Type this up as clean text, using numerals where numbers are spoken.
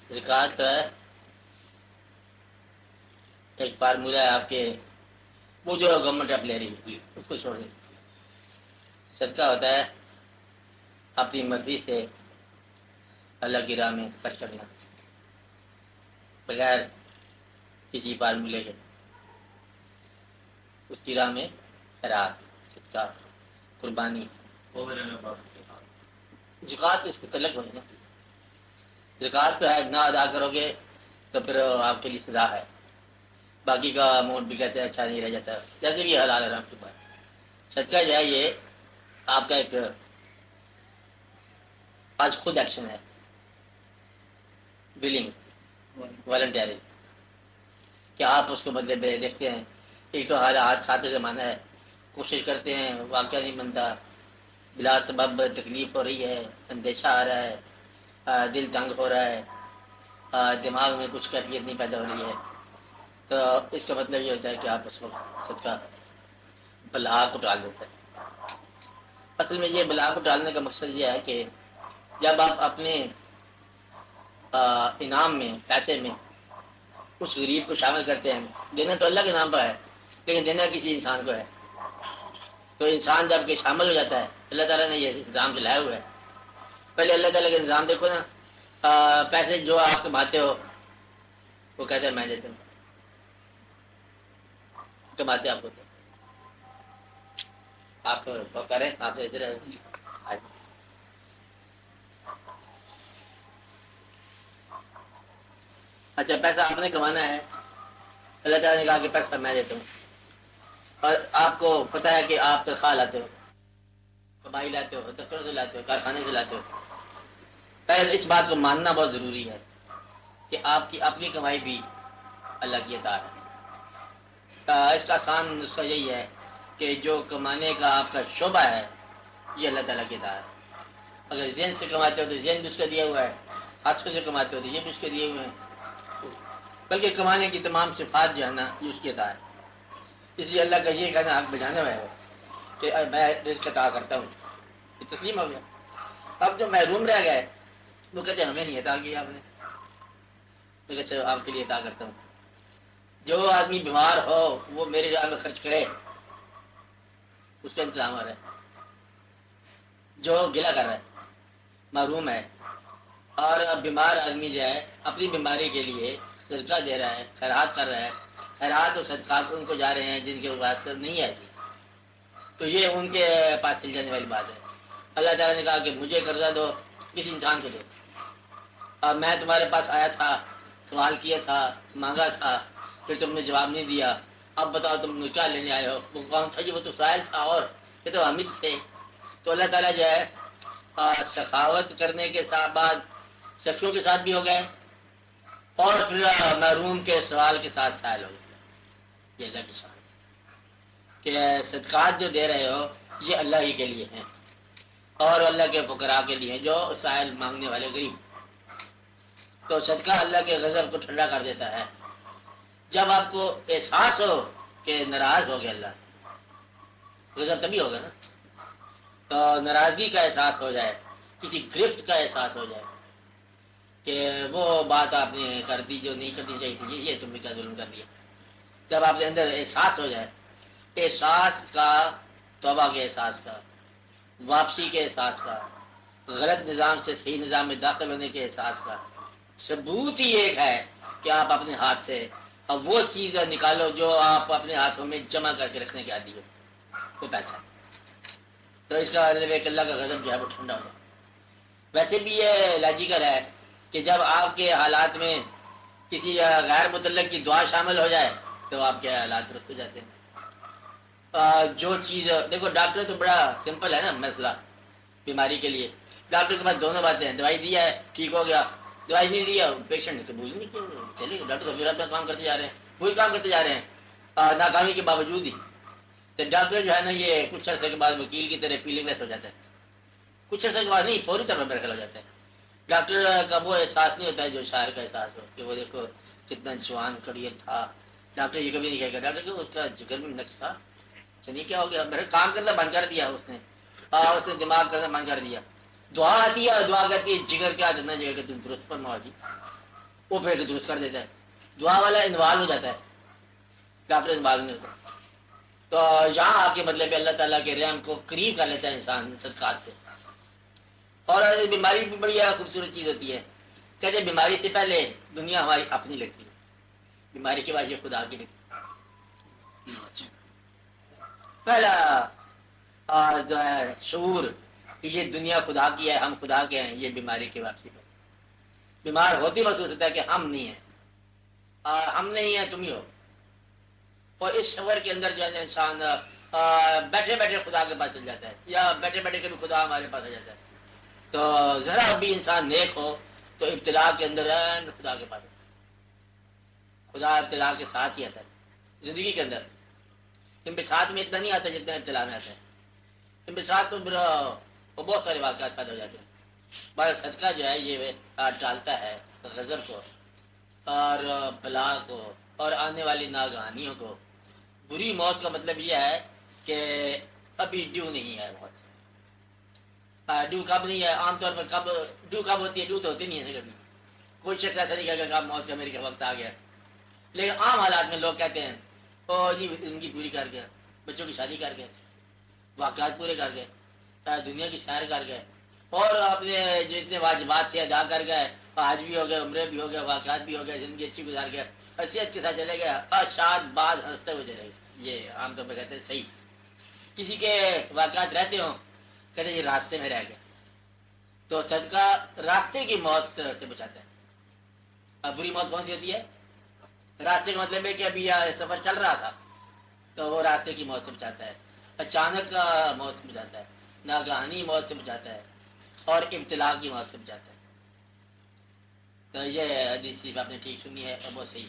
زکوٰۃ تو ہے ایک فارمولہ ہے آپ کے، وہ جو گورنمنٹ آپ لے رہی ہے اس کو چھوڑ دیں. صدقہ ہوتا ہے اپنی مرضی سے اللہ کی راہ میں خرچ کرنا بغیر کسی فارمولے کے، اس کی راہ میں خیرات، صدقہ، قربانی. زکوٰۃ اس کے تعلق ہوئی نا. زکوٰۃ تو ہے نہ ادا کرو گے تو پھر آپ کے لیے سزا ہے. باقی کا اماؤنٹ بھی کہتے ہیں اچھا نہیں رہ جاتا، جیسے بھی حلال حرام کے پاس. صدقہ جو ہے یہ آپ کا ایک آج خود ایکشن ہے، ولنگ، والنٹیری، کہ آپ اس کو بدلے میں دیکھتے ہیں. ایک تو حالات ساتھ زمانہ ہے، کوشش کرتے ہیں، واقعہ نہیں بنتا، بلا سبب تکلیف ہو رہی ہے، اندیشہ آ رہا ہے، دل تنگ ہو رہا ہے، دماغ میں کچھ کیفیت نہیں پیدا ہو رہی ہے، تو اس کا مطلب یہ ہوتا ہے کہ آپ اس کو صدقہ بلا کو ٹال دیتے ہیں. اصل میں یہ بلا کو ٹالنے کا مقصد یہ ہے کہ جب آپ اپنے انعام میں، پیسے میں اس غریب کو شامل کرتے ہیں، دینا تو اللہ کے نام پر ہے لیکن دینا کسی انسان کو ہے، تو انسان جب کہ شامل ہو جاتا ہے، اللہ تعالیٰ نے یہ نظام چلایا ہوا ہے. پہلے اللہ تعالیٰ کے نظام دیکھو نا، پیسے جو آپ کماتے ہو وہ کہتے ہیں میں دیتا ہوں، کماتے آپ کو تو آپ کریں، آپ ادھر اچھا پیسہ آپ نے کمانا ہے، اللہ تعالیٰ نے کہا کہ پیسہ میں دیتا ہوں، اور آپ کو پتہ ہے کہ آپ تنخواہ لاتے ہو، کمائی لاتے ہو، دفتر سے لاتے ہو، کارخانے سے لاتے ہو. پہلے اس بات کو ماننا بہت ضروری ہے کہ آپ کی اپنی کمائی بھی اللہ کی عطا ہے. اس کا آسان نسخہ یہی ہے کہ جو کمانے کا آپ کا شعبہ ہے یہ اللہ تعالیٰ کی عطا ہے. اگر ذہن سے کماتے ہو تو ذہن بھی اس کا دیا ہوا ہے، ہاتھوں سے کماتے ہو تو یہ بھی اس کے دیے ہوئے ہیں، بلکہ کمانے کی تمام صفات جو ہے نا یہ اس کی عطا ہے. اس لیے اللہ کا یہ کہنا حق بجانے میں ہے کہ میں رزق عطا کرتا ہوں، یہ تسلیم ہو گیا. اب جو محروم رہ گئے وہ کہتے ہیں ہمیں نہیں عطا کیا آپ نے، میں کہتے آپ کے لیے عطا کرتا ہوں. جو آدمی بیمار ہو وہ میرے راہ میں خرچ کرے، اس کا انتظام ہو رہا ہے. جو گلہ کر رہا ہے، محروم ہے، اور بیمار آدمی جو ہے اپنی بیماری کے لیے صدقہ دے رہا ہے، خیرات کر رہا ہے، خیرات اور صدقات ان کو جا رہے ہیں جن کے پاس نہیں ہے چیز، تو یہ ان کے پاس چل جانے والی بات ہے. اللہ تعالیٰ نے کہا کہ مجھے قرضہ دو، کسی انسان کو دو. اب میں تمہارے پاس آیا تھا، سوال کیا تھا، مانگا تھا، پھر تم نے جواب نہیں دیا، اب بتاؤ تم نے کیا لینے آئے ہو. وہ کون تھا؟ وہ تو سائل تھا، اور یہ تو حامد تھے. تو اللہ تعالیٰ جو ہے سخاوت کرنے کے ساتھ بعد سخیوں کے ساتھ بھی ہو گئے، اور پھر محروم کے سوال کے ساتھ سائل ہو گئے. یہ اللہ کی شان ہے کہ صدقات جو دے رہے ہو یہ اللہ ہی کے لیے ہیں، اور اللہ کے فقراء کے لیے جو سائل مانگنے والے غریب. تو صدقہ اللہ کے غضب کو ٹھنڈا کر دیتا ہے. جب آپ کو احساس ہو کہ ناراض ہو گیا اللہ، غضب تبھی ہوگا نا. تو ناراضگی کا احساس ہو جائے، کسی گرفت کا احساس ہو جائے کہ وہ بات آپ نے کر دی جو نہیں کرنی چاہیے تھی، یہ تم نے کیا ظلم کر دیا. جب آپ کے اندر احساس ہو جائے، احساس کا، توبہ کے احساس کا، واپسی کے احساس کا، غلط نظام سے صحیح نظام میں داخل ہونے کے احساس کا ثبوت ہی ایک ہے کہ آپ اپنے ہاتھ سے اب وہ چیز نکالو جو آپ اپنے ہاتھوں میں جمع کر کے رکھنے کے عادی ہو، وہ پیسہ. تو اس کا مطلب ایک اللہ کا غضب جو ہے وہ ٹھنڈا ہو. ویسے بھی یہ لاجیکل ہے کہ جب آپ کے حالات میں کسی غیر متعلق کی دعا شامل ہو جائے تو آپ کے حالات درست ہو جاتے ہیں. جو چیز دیکھو، ڈاکٹر تو بڑا سمپل ہے نا مسئلہ بیماری کے لیے. ڈاکٹر کے پاس دونوں باتیں ہیں، دوائی دیا ہے ٹھیک ہو گیا، دوائی نہیں دیا پیشنٹ سے بھول نہیں کیوں چلیے ڈاکٹر صاحب اپنا کام کرتے جا رہے ہیں، وہی کام کرتے جا رہے ہیں ناکامی کے باوجود ہی. تو ڈاکٹر جو ہے نا یہ کچھ عرصے کے بعد وکیل کی طرح فیلنگ لیس ہو جاتا ہے، کچھ عرصے کے بعد نہیں فوری طور پر برقرار ہو جاتا ہے. ڈاکٹر کا وہ احساس نہیں ہوتا ہے جو شاعر کا احساس ہو کہ وہ دیکھو کتنا جوان کڑیل تھا. ڈاکٹر یہ کبھی نہیں کہے گا ڈاکٹر کہ اس کا جگر میں نقص تھا، چلیے کیا ہو گیا، میرا کام کرنا بند کر دیا اس نے دماغ کرنا بند کر دیا. دعا آتی ہے اور دعا کرتی ہے جگر کیا جتنا جگہ کہ تم درست فرماؤ جی. وہ پھر درست کر دیتا ہے. دعا والا انوالو ہو جاتا ہے, ڈاکٹر انوالو نہیں ہوتا. تو یہاں آ کے مطلب کہ اللہ تعالیٰ کے رحم کو قریب کر لیتا ہے انسان صدقات سے. اور بیماری بھی بڑی خوبصورت چیز ہوتی ہے. کہتے ہیں بیماری سے پہلے دنیا ہماری اپنی لگتی ہے, بیماری کے بعد یہ خدا کی لگتی ہے. پہلا جو ہے شعور کہ یہ دنیا خدا کی ہے, ہم خدا کے ہیں, یہ بیماری کی واپسی پر. بیمار ہوتی محسوس ہوتا ہے کہ ہم نہیں ہیں, ہم نہیں ہیں, تم ہی ہو. اور اس شعور کے اندر جو ہے انسان بیٹھے بیٹھے خدا کے پاس چل جاتا ہے, یا بیٹھے بیٹھے کبھی خدا ہمارے پاس آ جاتا ہے. تو ذرا بھی انسان نیک ہو تو ابتلا کے اندر خدا کے پاس آتا ہے. خدا ابتلا کے ساتھ ہی آتا ہے زندگی کے اندر. انبساط میں اتنا نہیں آتا جتنا ابتلا میں آتا ہے. انبساط تو بہت سارے واقعات پیدا ہو جاتے ہیں. بس صدقہ جو ہے یہ ڈالتا ہے غضب کو اور بلا کو اور آنے والی ناگہانیوں کو. بری موت کا مطلب یہ ہے کہ ابھی ڈیو نہیں ہے موت. ڈیو کب نہیں ہے, عام طور پر ڈیو کب ہوتی ہے, ڈیو تو ہوتی نہیں ہے کبھی. کوئی شخص ایسا نہیں کہا کہ موت کا میرے کا وقت آ گیا. لیکن عام حالات میں لوگ کہتے ہیں او جی زندگی پوری کر گیا, بچوں کی شادی کر گئے, واقعات پورے کر گئے, دنیا کی سیر کر گئے, اور اپنے جو اتنے واجبات تھے ادا کر گئے, حج بھی ہو گئے, عمرے بھی ہو گئے, واقعات بھی ہو گئے, زندگی اچھی گزار گئے, حیثیت کے ساتھ چلے گئے, شاد بعد ہنستے ہوئے چلے گئے. یہ عام طور پہ کہتے ہیں صحیح. کسی کے واقعات رہتے ہوں کہتے ہیں یہ راستے میں رہ گئے. تو صدقہ راستے کی موت سے بچاتا ہے. اب بری موت کون سی ہوتی ہے؟ راستے کا مطلب ہے کہ ابھی سفر چل رہا تھا تو وہ راستے کی موت سے بچاتا ہے, اچانک موت سے بچاتا ہے, ناگہانی موت سے بچاتا ہے, اور ابتلا کی موت سے بچاتا ہے. تو یہ حدیث آپ نے ٹھیک سنی ہے اور بہت صحیح.